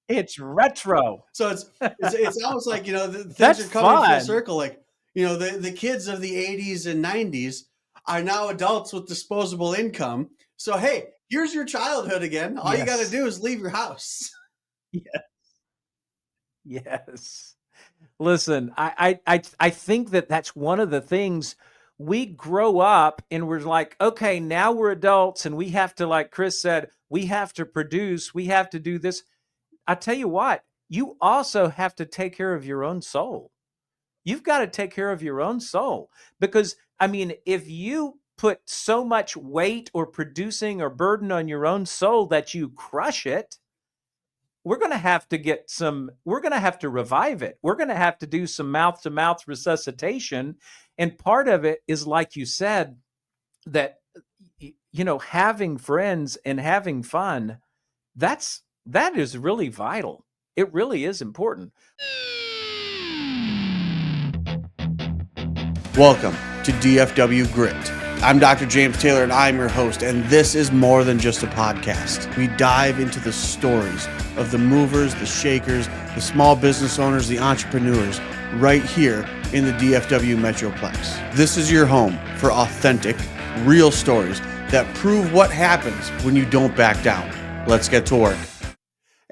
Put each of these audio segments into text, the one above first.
It's retro. So it's almost like, things That's are coming full fun. circle. Like, the kids of the 80s and 90s are now adults with disposable income. So, hey, here's your childhood again. All you got to Yes. do is leave your house. Yes. Listen, I think that's one of the things. We grow up and we're like, okay, now we're adults and we have to, like Chris said, we have to produce, we have to do this. I tell you what, you also have to take care of your own soul. You've got to take care of your own soul because, I mean, if you put so much weight or producing or burden on your own soul that you crush it, we're going to have to revive it. We're going to have to do some mouth to mouth resuscitation. And part of it is, like you said, that, having friends and having fun, that is really vital. It really is important. Welcome to DFW Grit. I'm Dr. James Taylor, and I'm your host, and this is more than just a podcast. We dive into the stories of the movers, the shakers, the small business owners, the entrepreneurs, right here in the DFW Metroplex. This is your home for authentic, real stories that prove what happens when you don't back down. Let's get to work.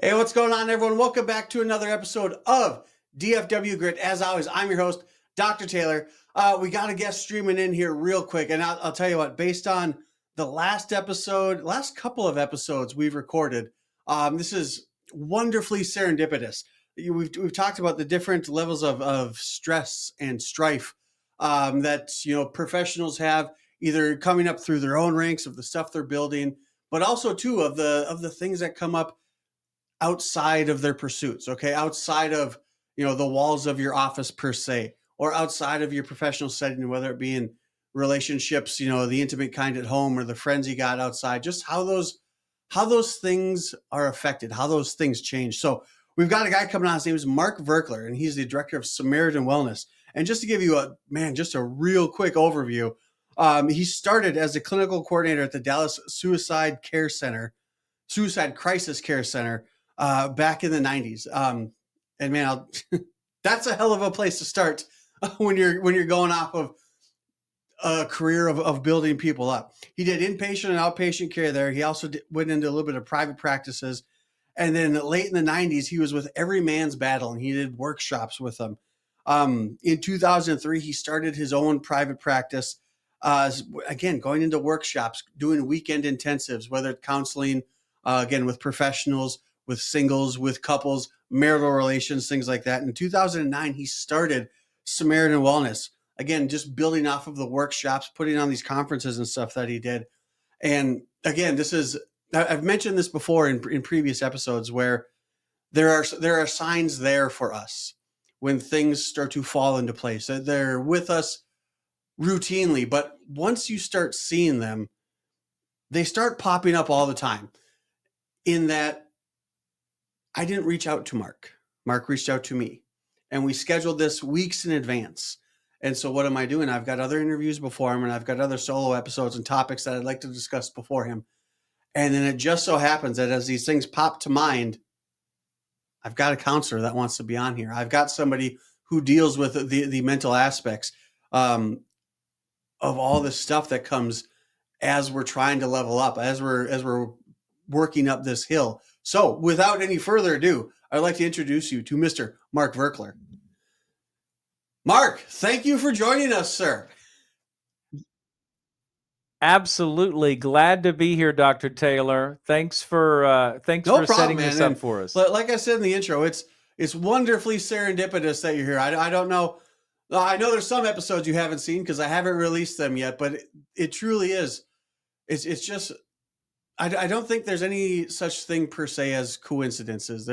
Hey, what's going on, everyone? Welcome back to another episode of DFW Grit. As always, I'm your host, Dr. Taylor. We got a guest streaming in here real quick, and I'll tell you what, based on the last couple of episodes we've recorded, this is wonderfully serendipitous. We've talked about the different levels of stress and strife that professionals have, either coming up through their own ranks of the stuff they're building, but also too of the things that come up outside of their pursuits. Okay, outside of the walls of your office per se, or outside of your professional setting, whether it be in relationships, the intimate kind at home or the friends you got outside, just how those things are affected, how those things change. So we've got a guy coming on. His name is Mark Verkler, and he's the director of Samaritan Wellness. And just to give you just a real quick overview, he started as a clinical coordinator at the Dallas Suicide Crisis Care Center back in the 90s. And man, that's a hell of a place to start when you're going off of a career of building people up. He did inpatient and outpatient care there. He also went into a little bit of private practices. And then late in the 90s, he was with Every Man's Battle, and he did workshops with them. In 2003, he started his own private practice. Again, going into workshops, doing weekend intensives, whether it's counseling, again, with professionals, with singles, with couples, marital relations, things like that. In 2009, he started Samaritan Wellness. Again, just building off of the workshops, putting on these conferences and stuff that he did. And again, I've mentioned this before in previous episodes, where there are signs there for us when things start to fall into place. They're with us routinely, but once you start seeing them, they start popping up all the time. In that, I didn't reach out to Mark. Mark reached out to me, and we scheduled this weeks in advance. And so what am I doing? I've got other interviews before him, and I've got other solo episodes and topics that I'd like to discuss before him. And then it just so happens that as these things pop to mind, I've got a counselor that wants to be on here. I've got somebody who deals with the mental aspects of all this stuff that comes as we're trying to level up, as we're working up this hill. So without any further ado, I'd like to introduce you to Mr. Mark Verkler. Mark, thank you for joining us, sir. Absolutely glad to be here, Dr. Taylor. Thanks for setting this up for us. Like I said in the intro, it's wonderfully serendipitous that you're here. I don't know. I know there's some episodes you haven't seen because I haven't released them yet, but it truly is. It's just I don't think there's any such thing per se as coincidences.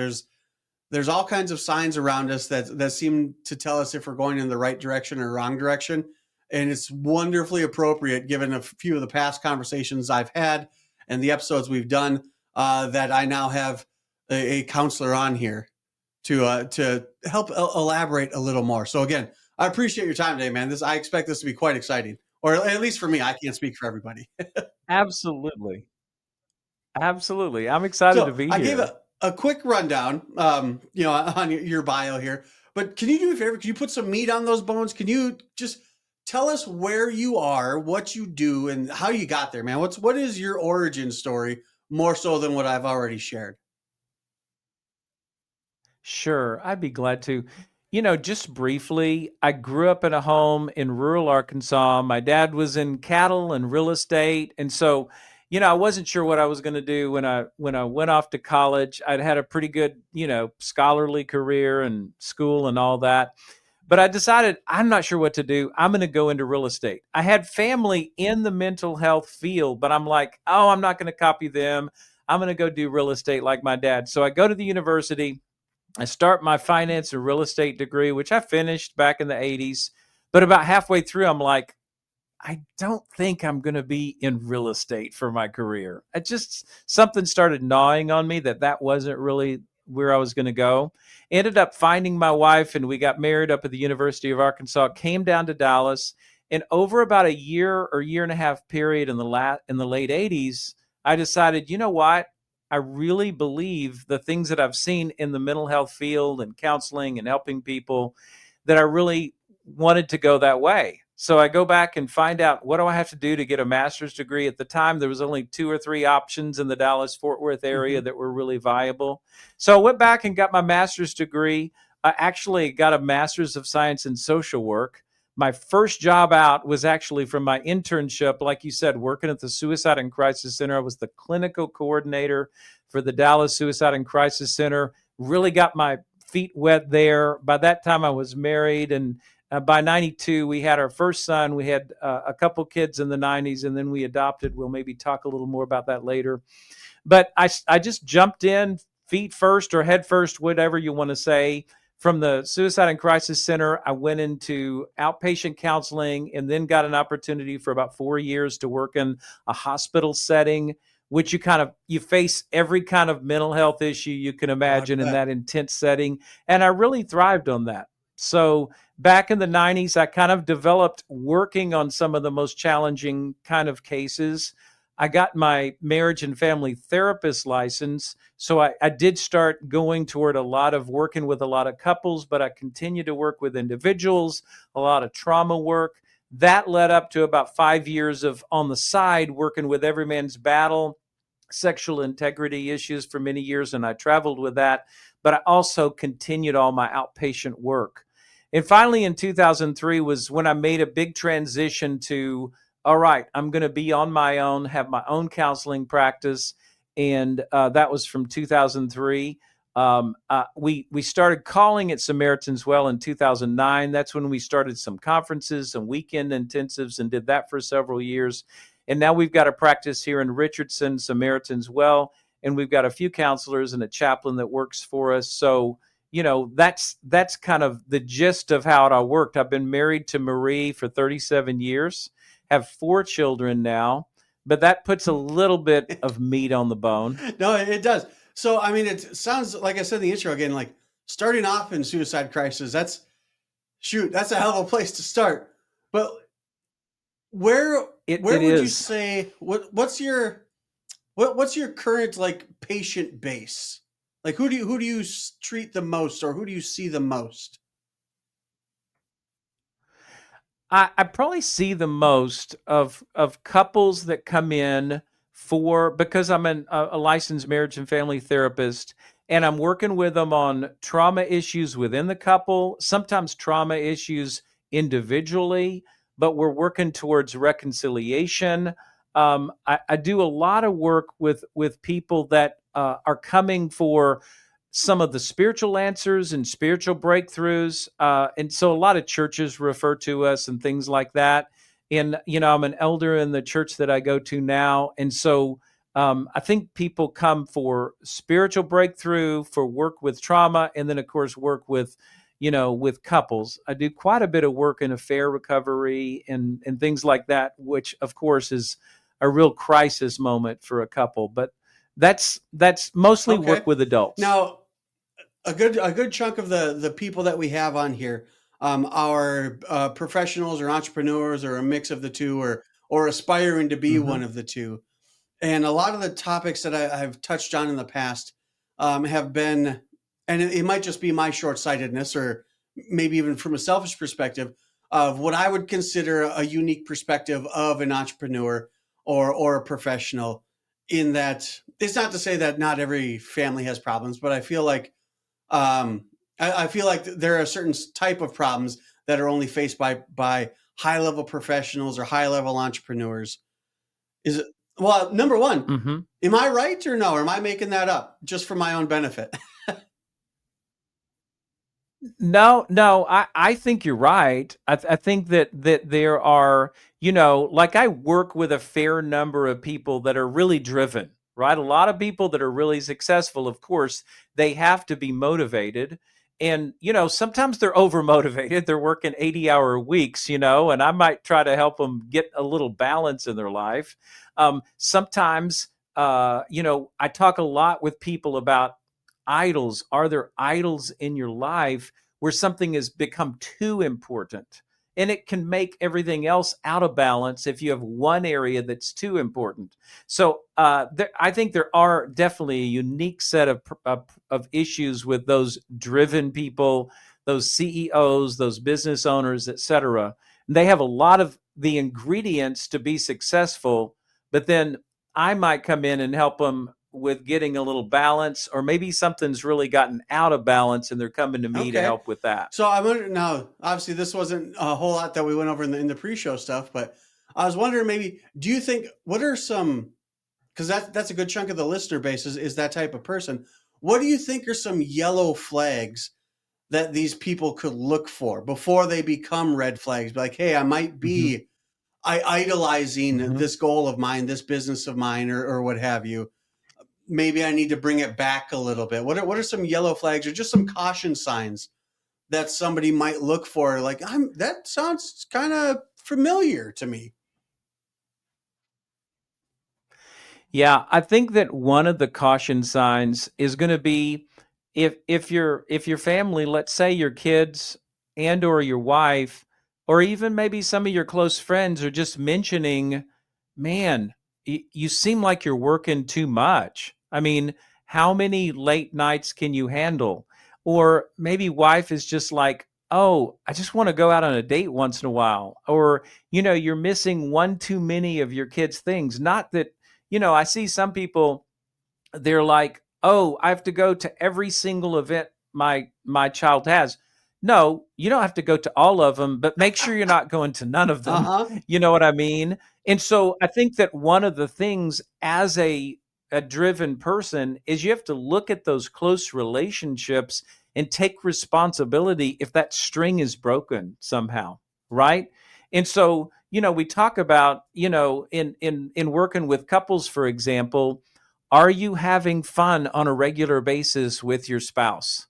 There's all kinds of signs around us that seem to tell us if we're going in the right direction or wrong direction. And it's wonderfully appropriate, given a few of the past conversations I've had and the episodes we've done, that I now have a counselor on here to help elaborate a little more. So again, I appreciate your time today, man. I expect this to be quite exciting, or at least for me. I can't speak for everybody. Absolutely. I'm excited to be here. a quick rundown, on your bio here. But can you do me a favor? Can you put some meat on those bones? Can you just tell us where you are, what you do, and how you got there, man? What is your origin story more so than what I've already shared? Sure, I'd be glad to. Just briefly, I grew up in a home in rural Arkansas. My dad was in cattle and real estate, and so, I wasn't sure what I was going to do when I went off to college. I'd had a pretty good, scholarly career and school and all that. But I decided I'm not sure what to do. I'm going to go into real estate. I had family in the mental health field, but I'm like, oh, I'm not going to copy them. I'm going to go do real estate like my dad. So I go to the university. I start my finance and real estate degree, which I finished back in the 80s. But about halfway through, I'm like, I don't think I'm going to be in real estate for my career. It just something started gnawing on me that wasn't really where I was going to go. Ended up finding my wife, and we got married up at the University of Arkansas. Came down to Dallas, and over about a year or year and a half period in the late '80s, I decided, you know what? I really believe the things that I've seen in the mental health field and counseling and helping people, that I really wanted to go that way. So I go back and find out, what do I have to do to get a master's degree? At the time, there was only two or three options in the Dallas Fort Worth area Hmm. that were really viable. So I went back and got my master's degree. I actually got a master's of science in social work. My first job out was actually from my internship, like you said, working at the Suicide and Crisis Center. I was the clinical coordinator for the Dallas Suicide and Crisis Center. Really got my feet wet there. By that time, I was married, and by 92, we had our first son. We had a couple kids in the 90s, and then we adopted. We'll maybe talk a little more about that later. But I just jumped in feet first or head first, whatever you want to say. From the Suicide and Crisis Center, I went into outpatient counseling and then got an opportunity for about 4 years to work in a hospital setting, which you face every kind of mental health issue you can Oh, I imagine in bet. that intense setting. And I really thrived on that. So back in the 90s, I kind of developed working on some of the most challenging kind of cases. I got my marriage and family therapist license. So I did start going toward a lot of working with a lot of couples, but I continued to work with individuals, a lot of trauma work. That led up to about 5 years of on the side working with Every Man's Battle, sexual integrity issues for many years, and I traveled with that. But I also continued all my outpatient work. And finally, in 2003 was when I made a big transition to, all right, I'm going to be on my own, have my own counseling practice. And that was from 2003. We started calling it Samaritan's Well in 2009. That's when we started some conferences, some weekend intensives, and did that for several years. And now we've got a practice here in Richardson, Samaritan's Well, and we've got a few counselors and a chaplain that works for us. So, that's kind of the gist of how it all worked. I've been married to Marie for 37 years, have 4 children now, but that puts a little bit of meat on the bone. No, it does. So, I mean, it sounds like I said in the intro again, like starting off in suicide crisis. That's a hell of a place to start. But where It where would you is. say what's your current like patient base? Like who do you treat the most, or who do you see the most? I probably see the most of couples that come in for, because I'm a licensed marriage and family therapist, and I'm working with them on trauma issues within the couple, sometimes trauma issues individually, but we're working towards reconciliation. I do a lot of work with people that are coming for some of the spiritual answers and spiritual breakthroughs. And so a lot of churches refer to us and things like that. And, I'm an elder in the church that I go to now. And so I think people come for spiritual breakthrough, for work with trauma, and then, of course, work with couples. I do quite a bit of work in affair recovery and things like that, which, of course, is a real crisis moment for a couple. But that's mostly Okay. work with adults. Now, a good chunk of the people that we have on here are professionals or entrepreneurs or a mix of the two, or aspiring to be one Hmm. of the two. And a lot of the topics that I've touched on in the past, have been, and it might just be my short sightedness, or maybe even from a selfish perspective, of what I would consider a unique perspective of an entrepreneur or a professional. In that, it's not to say that not every family has problems, but I feel like um, I feel like there are certain type of problems that are only faced by high level professionals or high level entrepreneurs. Is it, well, number one, Mhm. am I right or no? Or am I making that up just for my own benefit? No, no, I think you're right. I think that there are, like I work with a fair number of people that are really driven, right? A lot of people that are really successful, of course, they have to be motivated. And, sometimes they're over motivated. They're working 80-hour weeks, and I might try to help them get a little balance in their life. Sometimes, I talk a lot with people about idols. Are there idols in your life where something has become too important? And it can make everything else out of balance if you have one area that's too important. So I think there are definitely a unique set of issues with those driven people, those CEOs, those business owners, et cetera. And they have a lot of the ingredients to be successful, but then I might come in and help them with getting a little balance, or maybe something's really gotten out of balance and they're coming to me to Okay. help with that. So I wonder now, obviously this wasn't a whole lot that we went over in the pre-show stuff, but I was wondering, maybe, do you think, what are some, because that's a good chunk of the listener base is that type of person. What do you think are some yellow flags that these people could look for before they become red flags? Like, hey, I might Mhm, be idolizing mhm. this goal of mine, this business of mine, or what have you. Maybe I need to bring it back a little bit. What are some yellow flags or just some caution signs that somebody might look for? Like, that sounds kind of familiar to me. Yeah, I think that one of the caution signs is going to be if your family, let's say your kids and or your wife, or even maybe some of your close friends are just mentioning, man, you seem like you're working too much. I mean, how many late nights can you handle? Or maybe wife is just like, oh, I just want to go out on a date once in a while. Or, you're missing one too many of your kids' things. Not that, I see some people, they're like, "Oh, I have to go to every single event my child has." No, you don't have to go to all of them, but make sure you're not going to none of Uh them. huh. You know what I mean? And so I think that one of the things as a driven person is you have to look at those close relationships and take responsibility if that string is broken somehow, right? And so, we talk about, in working with couples, for example, are you having fun on a regular basis with your spouse?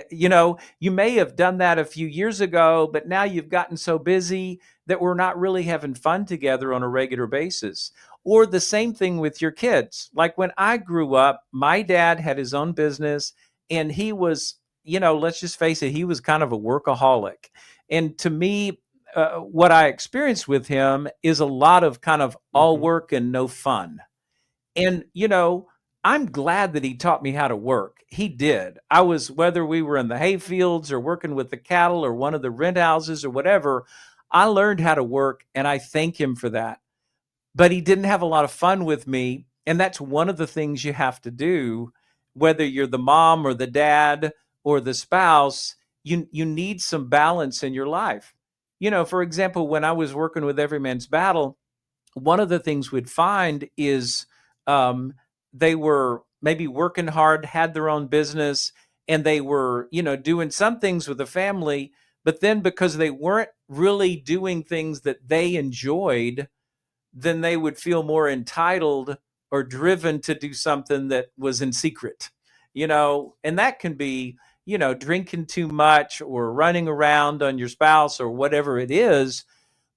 You may have done that a few years ago, but now you've gotten so busy that we're not really having fun together on a regular basis. Or the same thing with your kids. Like when I grew up, my dad had his own business and he was, let's just face it, he was kind of a workaholic. And to me, what I experienced with him is a lot of kind of all Hmm. work and no fun. And, I'm glad that he taught me how to work. He did. I was, whether we were in the hay fields or working with the cattle or one of the rent houses or whatever, I learned how to work and I thank him for that. But he didn't have a lot of fun with me. And that's one of the things you have to do, whether you're the mom or the dad or the spouse, you need some balance in your life. For example, when I was working with Every Man's Battle, one of the things we'd find is um, they were maybe working hard, had their own business, and they were, doing some things with the family. But then because they weren't really doing things that they enjoyed, then they would feel more entitled or driven to do something that was in secret, and that can be, drinking too much or running around on your spouse or whatever it is.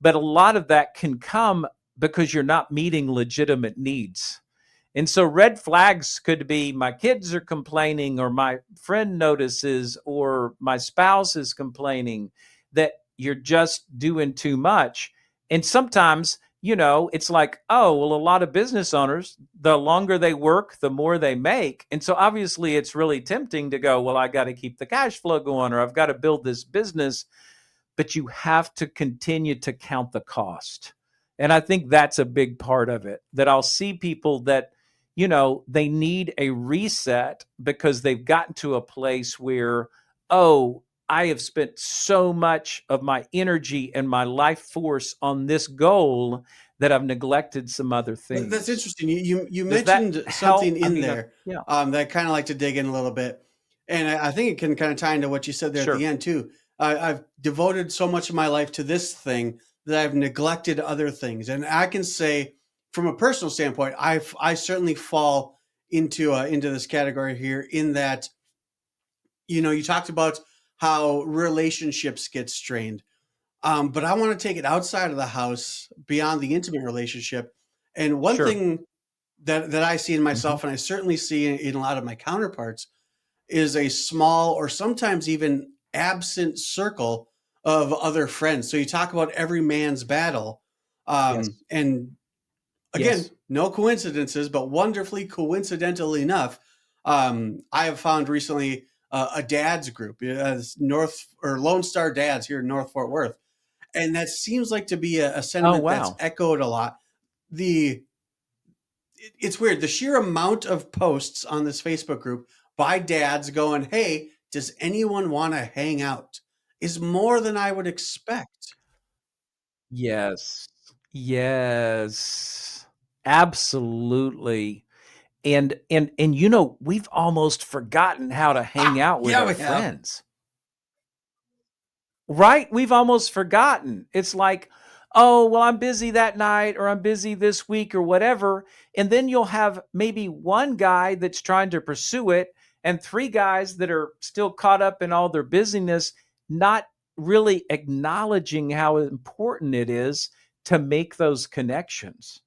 But a lot of that can come because you're not meeting legitimate needs. And so red flags could be my kids are complaining, or my friend notices, or my spouse is complaining that you're just doing too much. And sometimes, it's like, oh, well, a lot of business owners, the longer they work, the more they make. And so obviously it's really tempting to go, well, I got to keep the cash flow going, or I've got to build this business, but you have to continue to count the cost. And I think that's a big part of it, that I'll see people that, they need a reset because they've gotten to a place where, oh, I have spent so much of my energy and my life force on this goal that I've neglected some other That's things. interesting. You Does that mentioned something help? I in mean, there yeah, that I kind of like to dig in a little bit, and I think it can kind of tie into what you said there at the sure, end too. I've devoted so much of my life to this thing that I've neglected other things, and I can say, from a personal standpoint, I certainly fall into this category here. In that, you talked about how relationships get strained. But I want to take it outside of the house, beyond the intimate relationship. And one sure. thing that I see in Hmm. myself, and I certainly see in a lot of my counterparts, is a small or sometimes even absent circle of other friends. So you talk about every man's battle. Yes, And again, yes. no coincidences, but wonderfully coincidental enough, I have found recently a dad's group, North or Lone Star Dads here in North Fort Worth, and that seems like to be a Oh, sentiment that's wow. echoed a lot. It's weird, the sheer amount of posts on this Facebook group by dads going, "Hey, does anyone want to hang out?" is more than I would expect. Yes. Yes. Absolutely. And we've almost forgotten how to hang out with Yeah, our we have. friends. Right? We've almost forgotten. It's like, oh, well, I'm busy that night or I'm busy this week or whatever. And then you'll have maybe one guy that's trying to pursue it and three guys that are still caught up in all their busyness, not really acknowledging how important it is to make those connections.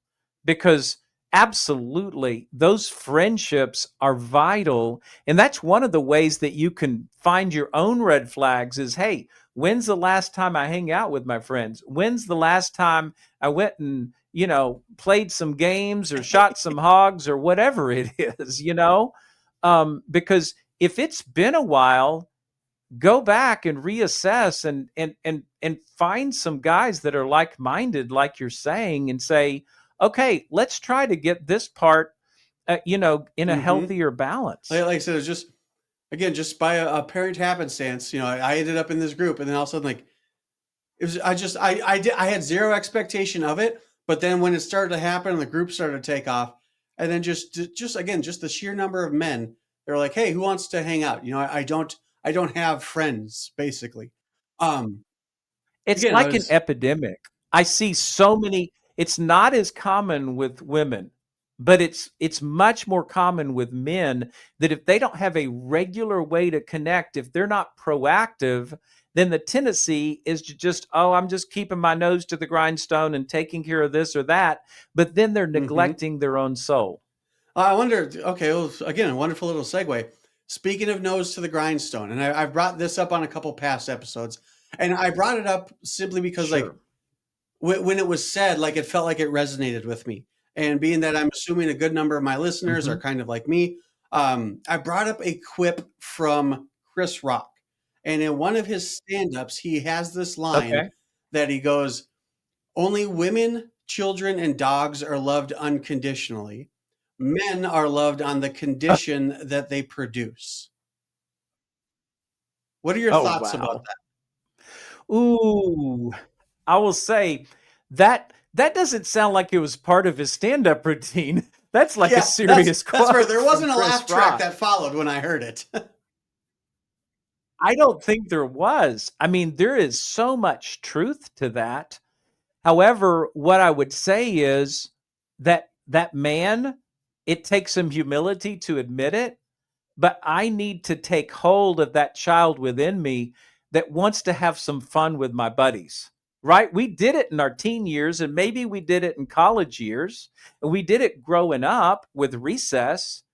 Because absolutely, those friendships are vital. And that's one of the ways that you can find your own red flags is, hey, when's the last time I hang out with my friends? When's the last time I went and, played some games or shot some hogs or whatever it is, because if it's been a while, go back and reassess and find some guys that are like-minded, like you're saying, and say, okay, let's try to get this part, in a Hmm. healthier balance. Like I said, it's just, again, just by a parent happenstance, I ended up in this group, and then all of a sudden, like, it was, I had zero expectation of it, but then when it started to happen and the group started to take off, and then just again, just the sheer number of men, they're like, "Hey, who wants to hang out?" I don't have friends, basically. Um, It's again, I like an was. epidemic. I see so many. It's not as common with women, but it's much more common with men, that if they don't have a regular way to connect, if they're not proactive, then the tendency is to just, oh, I'm just keeping my nose to the grindstone and taking care of this or that, but then they're Mhm. neglecting their own soul. I wonder. Okay, well, again, a wonderful little segue. Speaking of nose to the grindstone, and I've brought this up on a couple past episodes, and I brought it up simply because, like, Sure. when it was said, like, it felt like it resonated with me. And being that I'm assuming a good number of my listeners are Mhm. kind of like me, I brought up a quip from Chris Rock. And in one of his stand-ups, he has this line Okay. that he goes, "Only women, children, and dogs are loved unconditionally. Men are loved on the condition that they produce." What are your Oh, thoughts about wow. that? Ooh, I will say that doesn't sound like it was part of his stand-up routine. That's like a Yeah, that's serious that's fair. quote There from wasn't a Chris laugh track Rock. that followed when I heard it. I don't think there was. I mean, there is so much truth to that. However, what I would say is that man, it takes some humility to admit it, but I need to take hold of that child within me that wants to have some fun with my buddies, right? We did it in our teen years, and maybe we did it in college years, and we did it growing up with recess,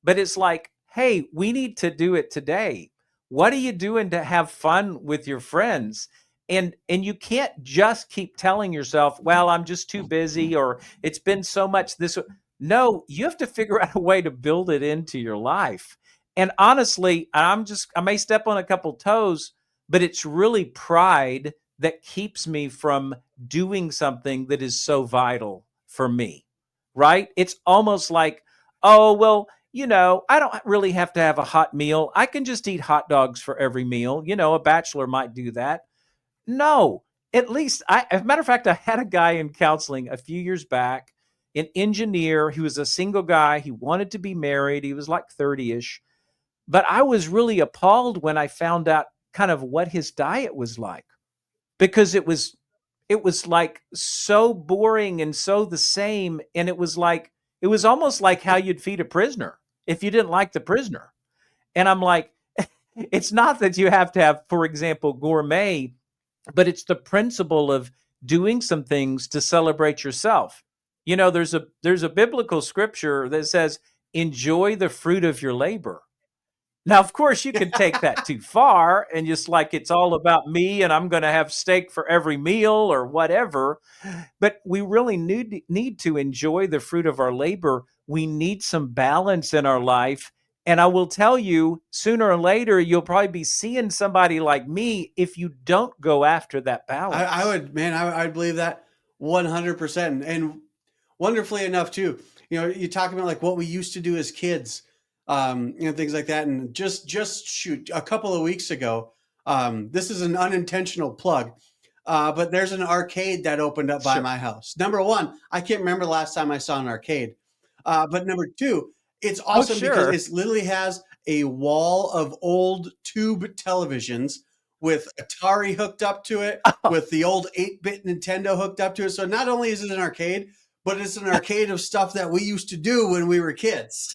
but it's like, hey, we need to do it today. What are you doing to have fun with your friends? And you can't just keep telling yourself, well, I'm just too busy, or it's been so much this. No, you have to figure out a way to build it into your life. And honestly, I may step on a couple toes, but it's really pride that keeps me from doing something that is so vital for me, right? It's almost like, oh, well, I don't really have to have a hot meal. I can just eat hot dogs for every meal. A bachelor might do that. No, at least as a matter of fact, I had a guy in counseling a few years back, an engineer. He was a single guy. He wanted to be married. He was like 30-ish. But I was really appalled when I found out kind of what his diet was like, because it was like so boring and so the same. And it was almost like how you'd feed a prisoner if you didn't like the prisoner. And I'm like, it's not that you have to have, for example, gourmet, but it's the principle of doing some things to celebrate yourself. There's a biblical scripture that says, enjoy the fruit of your labor. Now, of course, you can take that too far and just like it's all about me and I'm going to have steak for every meal or whatever. But we really need to enjoy the fruit of our labor. We need some balance in our life. And I will tell you, sooner or later, you'll probably be seeing somebody like me if you don't go after that I balance. would, man, I believe that 100%. And wonderfully enough, too, you talk about like what we used to do as kids, things like that. And just shoot, a couple of weeks ago, this is an unintentional plug, but there's an arcade that opened up by Sure. my house. Number one, I can't remember the last time I saw an arcade. But number two, it's Oh, awesome because sure. it literally has a wall of old tube televisions with Atari hooked up to it, with the old 8-bit Nintendo hooked up to it. So not only is it an arcade, but it's an arcade of stuff that we used to do when we were kids.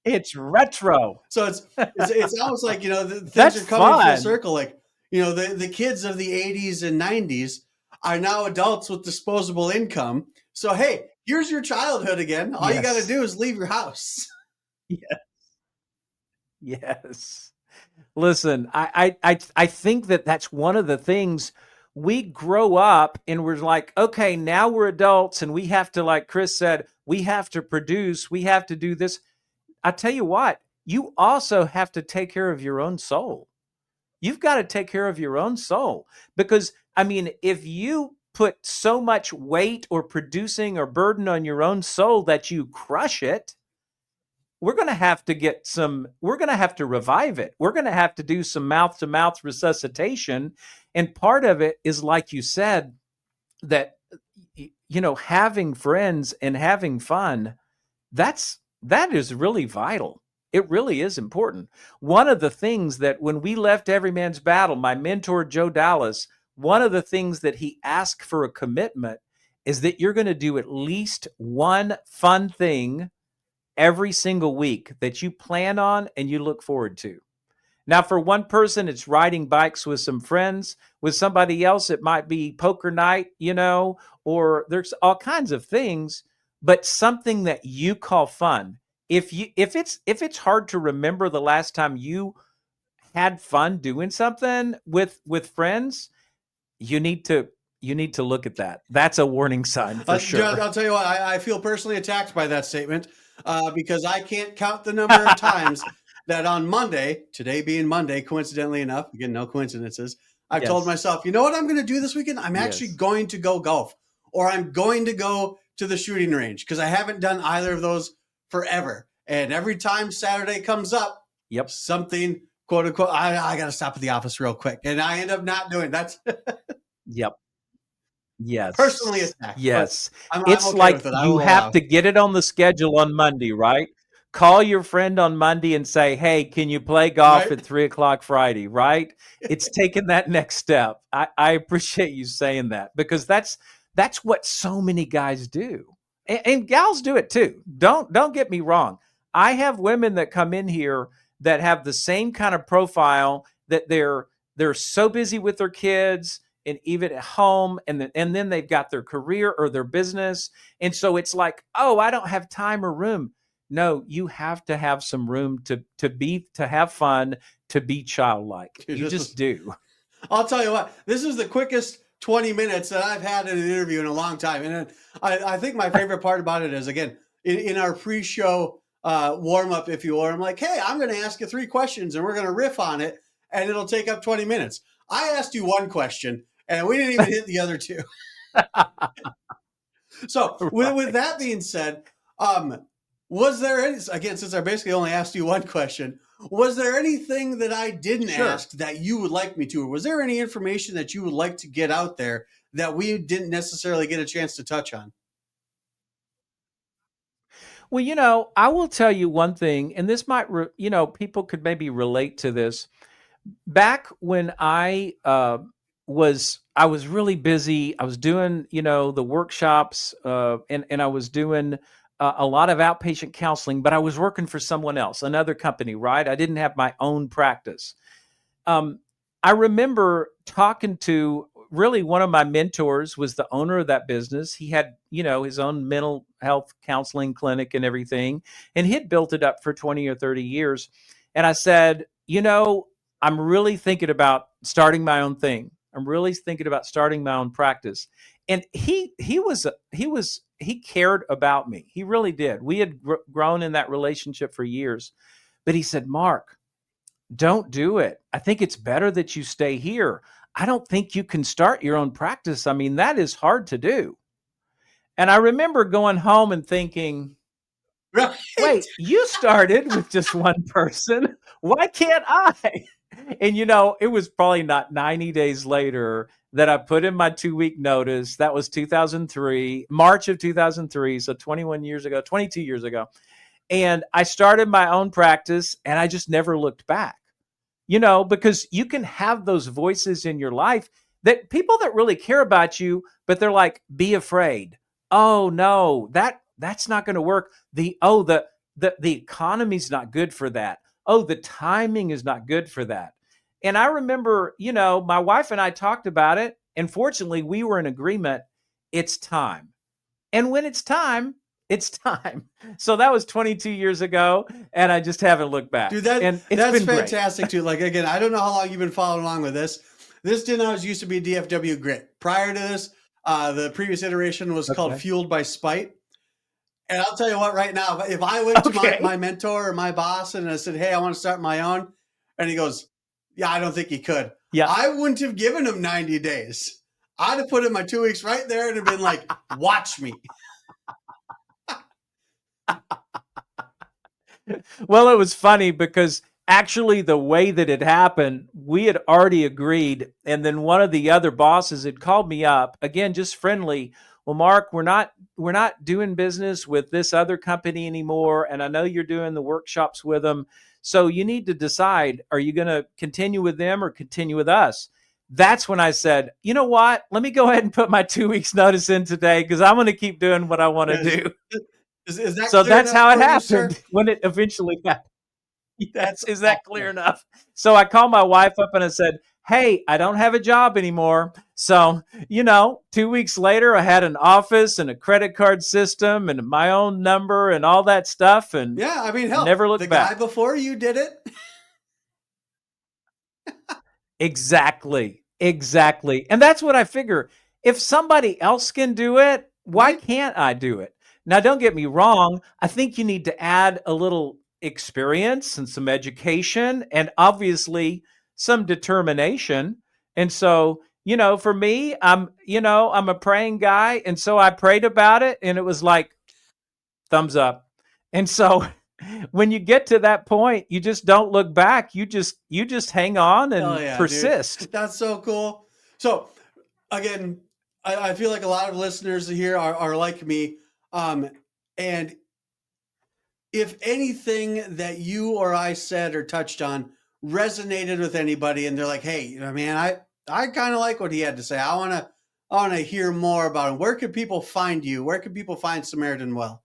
It's retro. So it's almost like things That's are coming full fun. circle. Like the kids of the 80s and 90s are now adults with disposable income. So hey, here's your childhood again. All you got to Yes. do is leave your house. Yeah. Yes. Listen, I think that that's one of the things. We grow up and we're like, okay, now we're adults and we have to, like Chris said, we have to produce, we have to do this. I tell you what, you also have to take care of your own soul. You've got to take care of your own soul, because I mean, if you put so much weight or producing or burden on your own soul that you crush it, we're going to have to revive it. We're going to have to do some mouth to mouth resuscitation. And part of it is, like you said, that, having friends and having fun, that is really vital. It really is important. One of the things that when we left Every Man's Battle, my mentor, Joe Dallas, one of the things that he asked for a commitment is that you're going to do at least one fun thing every single week that you plan on and you look forward to. Now, for one person, it's riding bikes with some friends. With somebody else, it might be poker night, or there's all kinds of things, but something that you call fun. If it's hard to remember the last time you had fun doing something with friends, you need to look at that. That's a warning sign for Judd, sure. I'll tell you what, I feel personally attacked by that statement, because I can't count the number of times that on Monday, today being Monday, coincidentally enough, again, no coincidences, I've told Yes. myself, you know what I'm going to do this weekend? I'm actually Yes. going to go golf, or I'm going to go to the shooting range, because I haven't done either of those forever. And every time Saturday comes up, Yep. something, quote unquote, I got to stop at the office real quick. And I end up not doing that's Yep. personally Yes. attacked, but Yes. I'm It's okay like with it. I you will have allow. to get it on the schedule on Monday, right? Call your friend on Monday and say, hey, can you play golf Right? at 3 o'clock Friday, right? It's taking that next step. I appreciate you saying that, because that's what so many guys do. And gals do it too. Don't get me wrong. I have women that come in here that have the same kind of profile, that they're so busy with their kids and even at home, and then they've got their career or their business, and so it's like, oh, I don't have time or room. No, you have to have some room to have fun, to be childlike. Dude, You this just was do. I'll tell you what, this is the quickest 20 minutes that I've had in an interview in a long time. And I think my favorite part about it is, again, in our pre-show warm up, if you will, I'm like, hey, I'm going to ask you 3 questions and we're going to riff on it, and it'll take up 20 minutes. I asked you 1 question and we didn't even hit the other 2. So with Right. that being said, was there any, again, since I basically only asked you 1 question, was there anything that I didn't Sure. ask that you would like me to, or was there any information that you would like to get out there that we didn't necessarily get a chance to touch on? Well, I will tell you one thing, and this might, people could maybe relate to this. Back when I was really busy. I was doing, the workshops, and I was doing a lot of outpatient counseling, but I was working for someone else, another company, right? I didn't have my own practice. um, I remember talking to, really, one of my mentors was the owner of that business. He had, his own mental health counseling clinic and everything, and he had built it up for 20 or 30 years. And I said, I'm really thinking about starting my own thing. I'm really thinking about starting my own practice. And he cared about me. He really did. We had grown in that relationship for years. But he said, Mark, don't do it. I think it's better that you stay here. I don't think you can start your own practice. I mean, that is hard to do. And I remember going home and thinking, Right. wait, you started with just one person. Why can't I? And it was probably not 90 days later that I put in my 2 week notice. That was 2003, March of 2003. So 21 years ago, 22 years ago. And I started my own practice and I just never looked back. Because you can have those voices in your life, that people that really care about you, but they're like, be afraid. Oh no, that's not going to work. The economy's not good for that. Oh, the timing is not good for that. And I remember, my wife and I talked about it, and fortunately we were in agreement. It's time. And when it's time, it's time. So that was 22 years ago, and I just haven't looked Dude, back. And it's that's been great. fantastic too. Like, again, I don't know how long you've been following along with this. This didn't always used to be DFW Grit. Prior to this, the previous iteration was called Okay. Fueled by Spite. And I'll tell you what, right now, if I went to my Okay. mentor or my boss and I said, hey, I want to start my own, and he goes, yeah, I don't think he could, Yeah. I wouldn't have given him 90 days. I'd have put in my 2 weeks right there and have been like, watch me. Well, it was funny because actually the way that it happened, we had already agreed. And then one of the other bosses had called me up, again, just friendly. Well, Mark, we're not doing business with this other company anymore. And I know you're doing the workshops with them. So you need to decide, are you going to continue with them or continue with us? That's when I said, you know what? Let me go ahead and put my 2 weeks notice in today, because I'm going to keep doing what I want to Is, do. is that So clear that's enough how it for you, sir? happened when it eventually happened. That's Yes, is that clear awesome. enough? So I called my wife up and I said, hey, I don't have a job anymore. So, 2 weeks later, I had an office and a credit card system and my own number and all that stuff, and Yeah, I mean, hell, never the looked guy back. before you did it. Exactly. Exactly. And that's what I figure. If somebody else can do it, why Right? can't I do it? Now, don't get me wrong. I think you need to add a little experience and some education and obviously some determination. And so, for me, I'm a praying guy. And so I prayed about it and it was like, thumbs up. And so when you get to that point, you just don't look back. You just hang on Hell and yeah, dude. persist. That's so cool. So, again, I feel like a lot of listeners here are like me. And if anything that you or I said or touched on resonated with anybody and they're like, hey, man, I kind of like what he had to say. I want to hear more about him. Where can people find you? Where can people find Samaritan Well?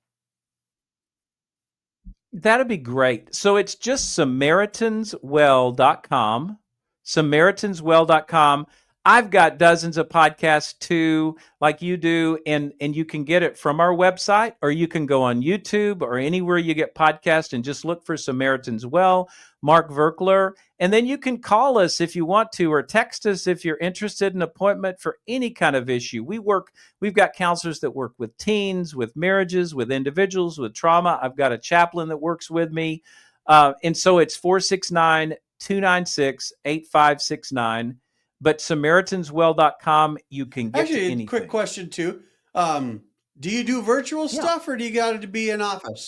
That'd be great. So it's just SamaritansWell.com. SamaritansWell.com. I've got dozens of podcasts too, like you do, and you can get it from our website, or you can go on YouTube or anywhere you get podcasts and just look for Samaritans Well, Mark Verkler, and then you can call us if you want to, or text us if you're interested in an appointment for any kind of issue. We've got counselors that work with teens, with marriages, with individuals, with trauma. I've got a chaplain that works with me. And so it's 469-296-8569. But SamaritansWell.com, you can get to Actually, a quick anything. question too. Do you do virtual Yeah. stuff or do you got to be in office?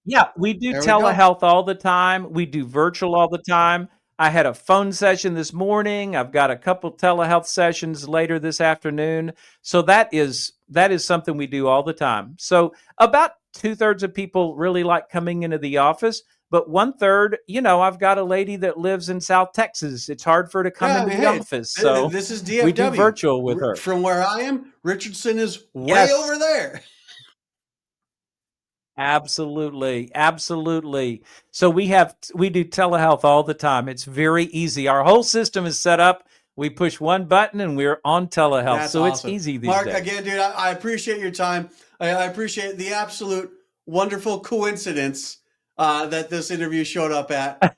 Yeah, we do There we go. telehealth all the time. We do virtual all the time. I had a phone session this morning. I've got a couple telehealth sessions later this afternoon. So that is something we do all the time. So about 2/3 of people really like coming into the office, but 1/3, I've got a lady that lives in South Texas. It's hard for her to come Yeah, I into mean, the hey, office. So this is we do DFW. virtual with her. From where I am, Richardson is way Yes. over there. Absolutely. Absolutely. So we do telehealth all the time. It's very easy. Our whole system is set up. We push one button and we're on telehealth. That's So it's awesome. easy these Mark, days. again, dude, I appreciate your time. I appreciate the absolute wonderful coincidence that this interview showed up at.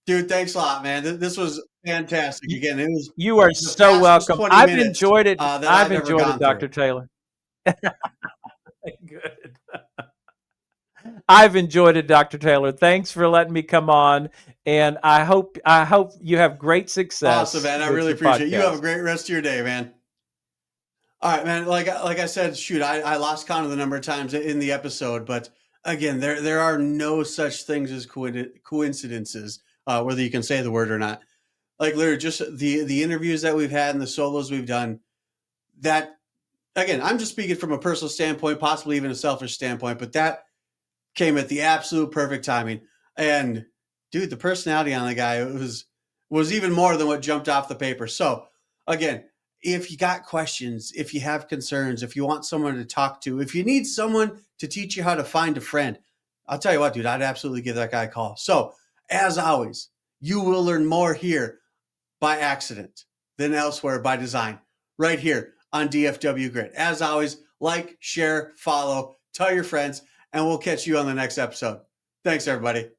Dude, thanks a lot, man. This was fantastic. Y- Again, it was You are the so fastest welcome. 20 I've minutes enjoyed it. that I've I've ever enjoyed it, gone through. Dr. Taylor. Good. I've enjoyed it, Dr. Taylor. Thanks for letting me come on. And I hope you have great Awesome, success man. I with really your appreciate it. You have a podcast. great rest of your day, man. All right, man. Like I said, shoot, I lost count of the number of times in the episode, but again, there are no such things as coincidences, whether you can say the word or not. Like literally, just the interviews that we've had and the solos we've done. That again, I'm just speaking from a personal standpoint, possibly even a selfish standpoint, but that came at the absolute perfect timing. And dude, the personality on the guy was even more than what jumped off the paper. So again, if you got questions, if you have concerns, if you want someone to talk to, if you need someone to teach you how to find a friend, I'll tell you what, dude, I'd absolutely give that guy a call. So as always, you will learn more here by accident than elsewhere by design, right here on DFW Grit. As always, like, share, follow, tell your friends, and we'll catch you on the next episode. Thanks, everybody.